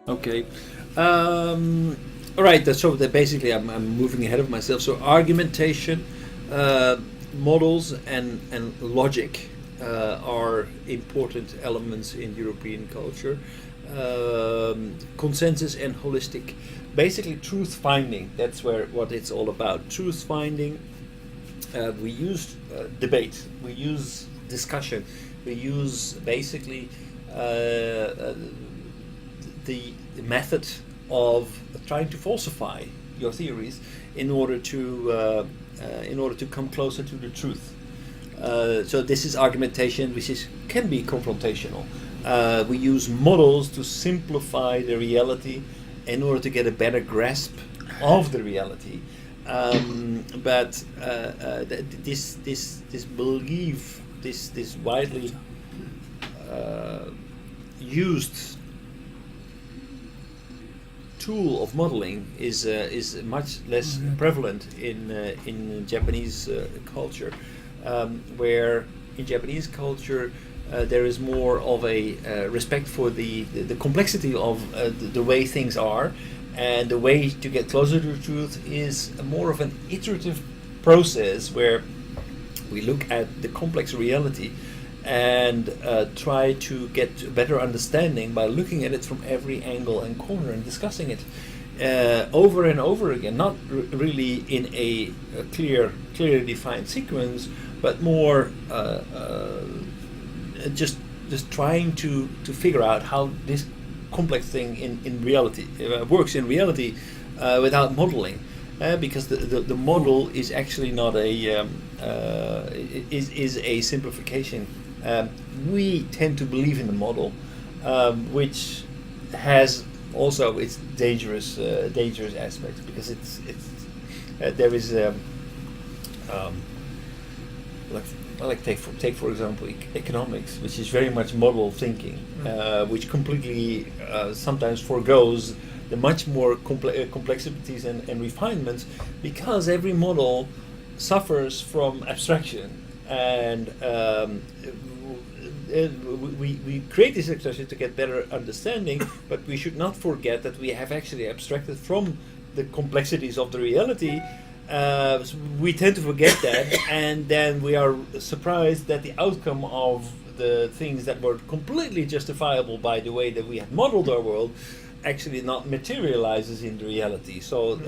Okay. All right. So that basically, I'm moving ahead of myself. So argumentation, models, and logic are important elements in European culture. Consensus and holistic, basically truth finding. That's what it's all about. Truth finding. We use debate. We use discussion. We use basically the method of trying to falsify your theories in order to come closer to the truth. So this is argumentation, which can be confrontational. We use models to simplify the reality in order to get a better grasp of the reality. But this belief, this widely used tool of modeling is much less prevalent in Japanese culture, where in Japanese culture there is more of a respect for the complexity of the way things are, and the way to get closer to the truth is more of an iterative process where we look at the complex reality and try to get a better understanding by looking at it from every angle and corner and discussing it over and over again, not really in a clearly defined sequence, but more just trying to figure out how this complex thing in reality works in reality without modeling, because the model is actually not is a simplification. We tend to believe in the model, which has also its dangerous aspects, because there is take for example economics, which is very much model thinking, which completely sometimes forgoes the much more complexities and refinements, because every model suffers from abstraction, and we create this abstraction to get better understanding, but we should not forget that we have actually abstracted from the complexities of the reality. So we tend to forget that, and then we are surprised that the outcome of the things that were completely justifiable by the way that we had modeled our world actually not materializes in the reality. So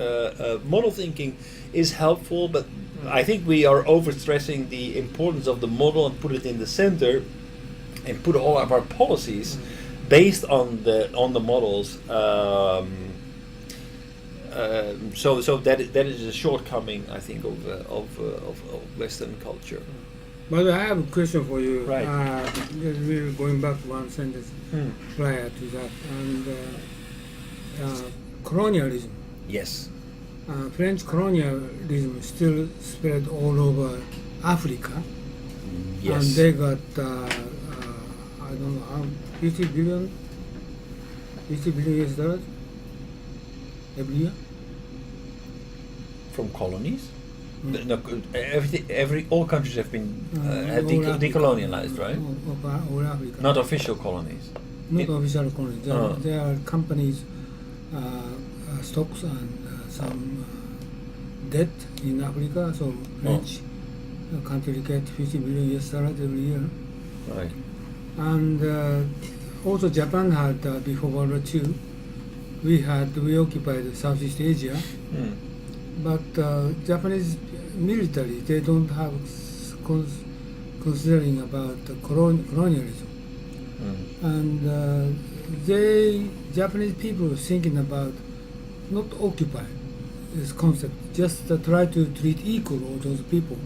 model thinking is helpful, but I think we are overstressing the importance of the model and put it in the center, and put all of our policies based on the models. So that is a shortcoming, I think, of Western culture. But I have a question for you. Right. We're going back one sentence prior to that, and colonialism. Yes. French colonialism still spread all over Africa. Yes. And they got I don't know how 50 billion US dollars every year From colonies. No, all countries have been decolonialized, right? All Africa. Not official colonies. Not official colonies. There are companies, stocks and some debt in Africa. So French country get 50 billion US dollars every year. Right. And also Japan had before World War II. We occupied Southeast Asia, but Japanese military, they don't have considering about colonialism, and Japanese people thinking about not occupy this concept, just try to treat equal all those people.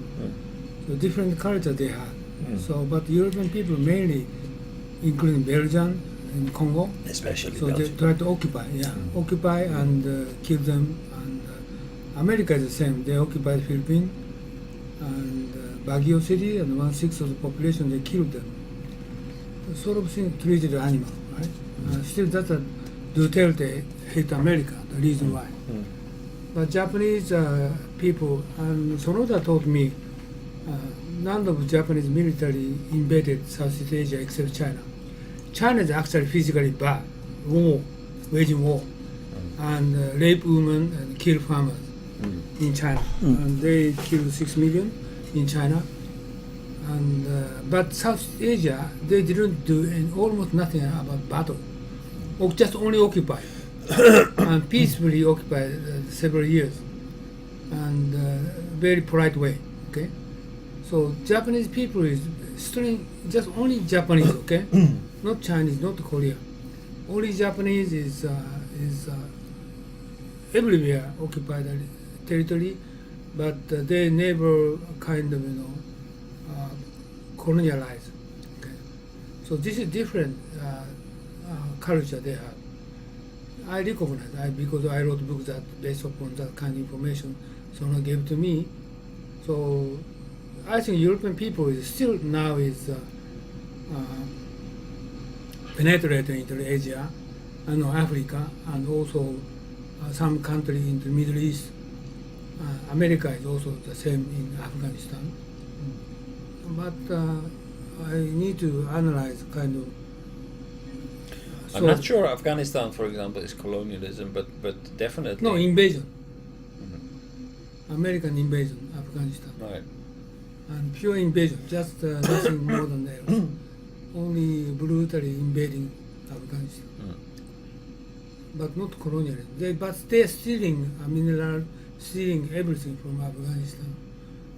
So different culture they had. So, but European people mainly, including Belgium and Congo, Especially so Belgium. they try to occupy, occupy and kill them. And America is the same. They occupied Philippines and Baguio City, and 1/6 of the population they killed them. Sort of thing treated animal, right? Still, that's a Duterte hate America. The reason why. But Japanese people, and Sonoda told me, none of Japanese military invaded Southeast Asia except China. China is actually physically bad, war, waging war and rape women and kill farmers in China. And they killed 6 million in China. And but South Asia, they didn't do almost nothing about battle, or just only occupy and peacefully occupy several years, and very polite way. Okay, so Japanese people is just only Japanese. Okay, not Chinese, not Korea. Only Japanese is everywhere occupied territory, but they never kind of colonialized. Okay, so this is different culture they have. I recognize because I wrote books that based upon that kind of information someone gave to me. So I think European people is still now is penetrating into Asia and Africa and also some country in the Middle East. America is also the same in Afghanistan. But I need to analyze kind of. I'm not sure Afghanistan, for example, is colonialism, but definitely. No, invasion. American invasion, Afghanistan. Right. And pure invasion, just nothing more than that. Only brutally invading Afghanistan. But not colonialism. But they're stealing mineral, stealing everything from Afghanistan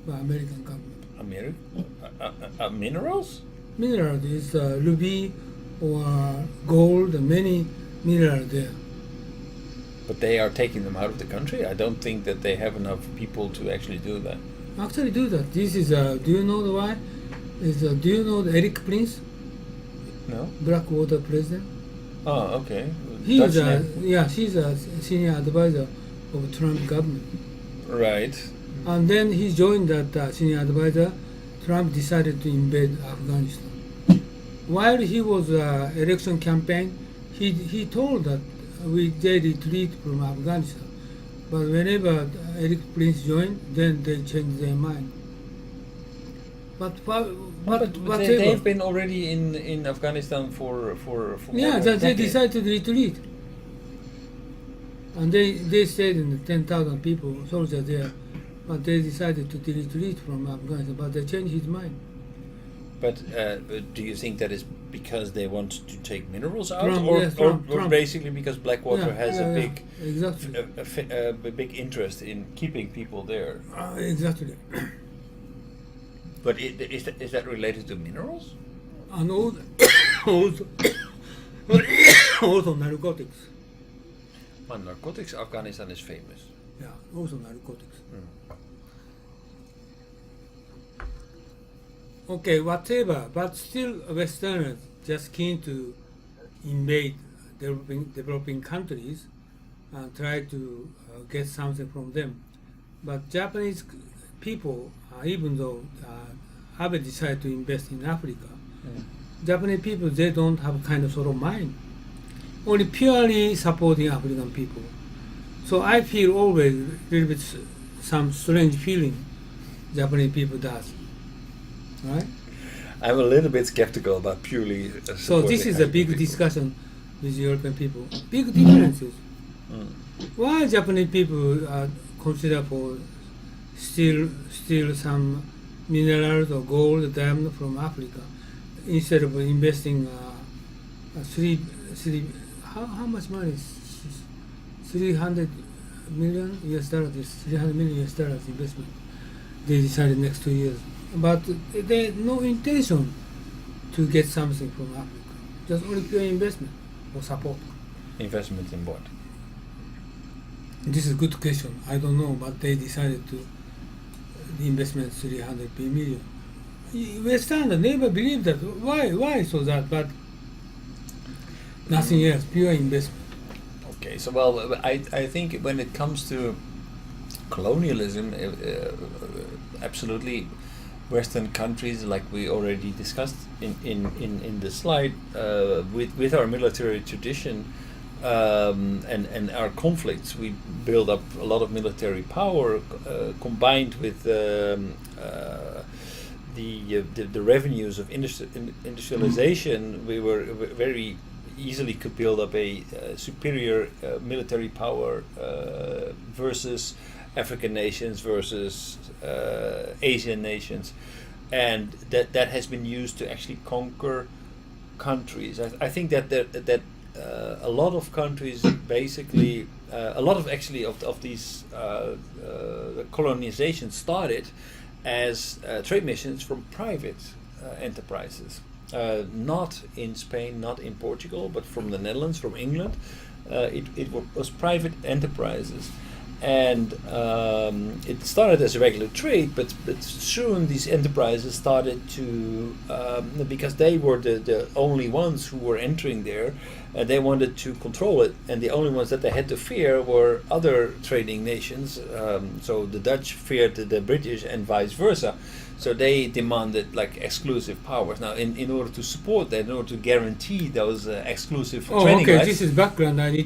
by American government. Minerals? Minerals is ruby or gold, many minerals there. But they are taking them out of the country? I don't think that they have enough people to actually do that. Actually do that. This is, do you know why? Do you know Eric Prince? No. Blackwater president? Oh, okay. He's she's a senior advisor of Trump government. Right. And then he joined that senior advisor. Trump decided to invade Afghanistan. While he was election campaign, he told that they retreat from Afghanistan. But whenever Eric Prince joined, then they changed their mind. But they've been already in Afghanistan for yeah, they decided to retreat. And they stayed in 10,000 people, soldiers there. But they decided to retreat from Afghanistan, but they changed his mind. But do you think that is because they want to take minerals out, Trump, or basically because Blackwater has a big, exactly. a big interest in keeping people there? Exactly. But is that related to minerals? And also narcotics. Well, narcotics, Afghanistan is famous. Yeah, also narcotics. Okay, whatever, but still Westerners just keen to invade developing countries and try to get something from them. But Japanese people, even though have decided to invest in Africa, Japanese people, they don't have kind of sort of mind, only purely supporting African people. So I feel always a little bit some strange feeling Japanese people does. Right? I'm a little bit skeptical about purely. So this is a big discussion with European people. Big differences. Why Japanese people consider for steal some minerals or gold, diamond from Africa instead of investing how much money? 300 million US dollars. 300 million US dollars investment. They decided next 2 years. But they no intention to get something from Africa. Just only pure investment or support. Investment in what? This is a good question. I don't know, but they decided to the investment 300 million. Westerners never believed that. Why so that? But nothing else. Pure investment. Okay, so well, I think when it comes to colonialism, absolutely. Western countries, like we already discussed in the slide, with our military tradition and our conflicts, we build up a lot of military power combined with the revenues of industrialization. We were very easily could build up a superior military power versus African nations versus Asian nations, and that has been used to actually conquer countries. I think that a lot of countries basically a lot of actually of these colonization started as trade missions from private enterprises, not in Spain, not in Portugal, but from the Netherlands, from England. It was private enterprises, and it started as a regular trade, but soon these enterprises started to, because they were the only ones who were entering there, they wanted to control it, and the only ones that they had to fear were other trading nations. So the Dutch feared the British and vice versa. So they demanded like exclusive powers. Now, in order to support that, in order to guarantee those exclusive trading rights. This is background. I need